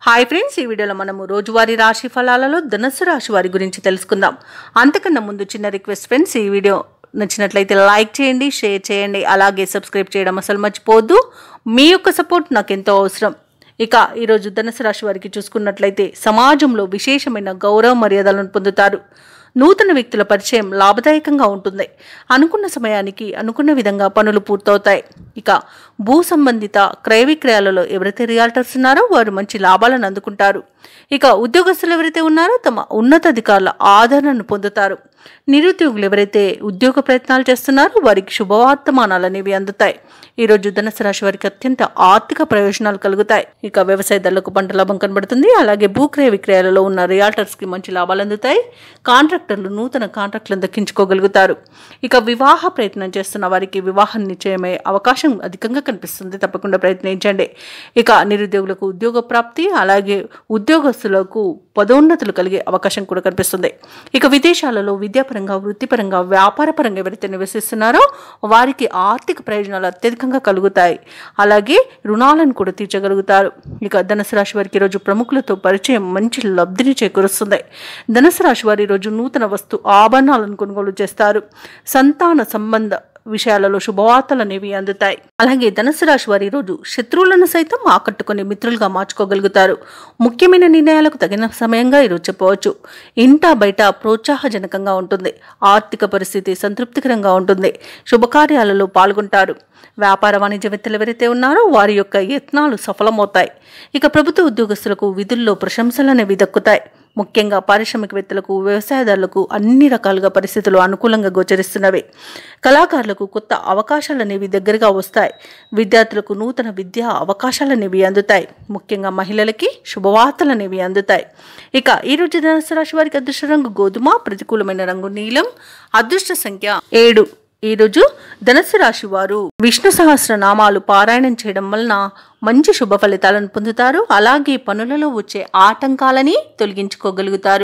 Hi friends, ఈ వీడియోలో మనము రోజువారీ రాశి ఫలాలలో ధనుస్సు రాశి వారి గురించి తెలుసుకుందాం. అంతకన్నా ముందు చిన్న రిక్వెస్ట్ ఫ్రెండ్స్, ఈ వీడియో నచ్చినట్లయితే లైక్ చేయండి, షేర్ చేయండి, అలాగే సబ్స్క్రైబ్ చేయడం అసలు మర్చిపోవద్దు. మీ యొక్క సపోర్ట్ నాకు ఎంతో అవసరం. ఇక ఈరోజు ధనుస్సు రాశి వారికి చూసుకున్నట్లయితే సమాజంలో విశేషమైన గౌరవ మర్యాదలను పొందుతారు. నూతన వ్యక్తుల పరిచయం లాభదాయకంగా ఉంటుంది. అనుకున్న సమయానికి అనుకున్న విధంగా పనులు పూర్తవుతాయి. ఇక భూ సంబంధిత క్రయ విక్రయాలలో ఎవరైతే రియాల్టర్స్ ఉన్నారో వారు మంచి లాభాలను అందుకుంటారు. ఇక ఉద్యోగస్తులు ఎవరైతే ఉన్నారో తమ ఉన్నతాధికారుల ఆదరణను పొందుతారు. నిరుద్యోగులు ఎవరైతే ఉద్యోగ ప్రయత్నాలు చేస్తున్నారో వారికి శుభవర్తమానాలు అనేవి అందుతాయి. ఈరోజు ధనుస్సు రాశి వారికి అత్యంత ఆర్థిక ప్రయోజనాలు కలుగుతాయి. ఇక వ్యవసాయదారులకు పంట లాభం కనబడుతుంది. అలాగే భూక్రయ విక్రయాలలో ఉన్న రియాల్టర్స్ కి మంచి లాభాలు అందుతాయి. కాంట్రాక్టర్లు నూతన కాంట్రాక్టులను దక్కించుకోగలుగుతారు. ఇక వివాహ ప్రయత్నం చేస్తున్న వారికి వివాహం నిశ్చయమయ్యే అవకాశం అధికంగా కనిపిస్తుంది. తప్పకుండా ప్రయత్నించండి. ఇక నిరుద్యోగులకు ఉద్యోగ ప్రాప్తి, అలాగే ఉద్యోగస్తులకు పదోన్నతులు కలిగే అవకాశం కూడా కనిపిస్తుంది. ఇక విదేశాలలో విద్యాపరంగా, వృత్తిపరంగా, వ్యాపారపరంగా ఎవరైతే నివసిస్తున్నారో వారికి ఆర్థిక ప్రయోజనాలు అత్యధికంగా కలుగుతాయి. అలాగే రుణాలను కూడా తీర్చగలుగుతారు. ఇక ధనుస్సు రాశి వారికి ఈరోజు ప్రముఖులతో పరిచయం మంచి లబ్ధిని చేకూరుస్తుంది. ధనుస్సు రాశి వారి ఈరోజు నూతన వస్తు ఆభరణాలను కొనుగోలు చేస్తారు. సంతాన సంబంధ విషయాలలో శుభవార్తలు అనేవి అందుతాయి. అలాగే ధనుస్సు రాశి వారి రోజు శత్రువులను సైతం ఆకట్టుకుని మిత్రులుగా మార్చుకోగలుగుతారు. ముఖ్యమైన నిర్ణయాలకు తగిన సమయంగా ఈరోజు చెప్పవచ్చు. ఇంటా బయట ప్రోత్సాహజనకంగా ఉంటుంది. ఆర్థిక పరిస్థితి సంతృప్తికరంగా ఉంటుంది. శుభకార్యాలలో పాల్గొంటారు. వ్యాపార వాణిజ్యవేత్తలు ఎవరైతే ఉన్నారో వారి యొక్క యత్నాలు సఫలమవుతాయి. ఇక ప్రభుత్వ ఉద్యోగస్తులకు విధుల్లో ప్రశంసలు అనేవి దక్కుతాయి. ముఖ్యంగా పారిశ్రామికవేత్తలకు, వ్యవసాయదారులకు అన్ని రకాలుగా పరిస్థితులు అనుకూలంగా గోచరిస్తున్నవి. కళాకారులకు కొత్త అవకాశాలు అనేవి దగ్గరగా వస్తాయి. విద్యార్థులకు నూతన విద్యా అవకాశాలు అనేవి అందుతాయి. ముఖ్యంగా మహిళలకి శుభవార్తలు అనేవి అందుతాయి. ఇక ఈరోజు ధనుస్సు రాశి వారికి అదృష్ట రంగు గోధుమ, ప్రతికూలమైన రంగు నీలం, అదృష్ట సంఖ్య 7. ఈరోజు ధనుస్సు రాశి వారు విష్ణు సహస్రనామాలు పారాయణం చేయడం వలన మంచి శుభ ఫలితాలను పొందుతారు. అలాగే పనులలో వచ్చే ఆటంకాలని తొలగించుకోగలుగుతారు.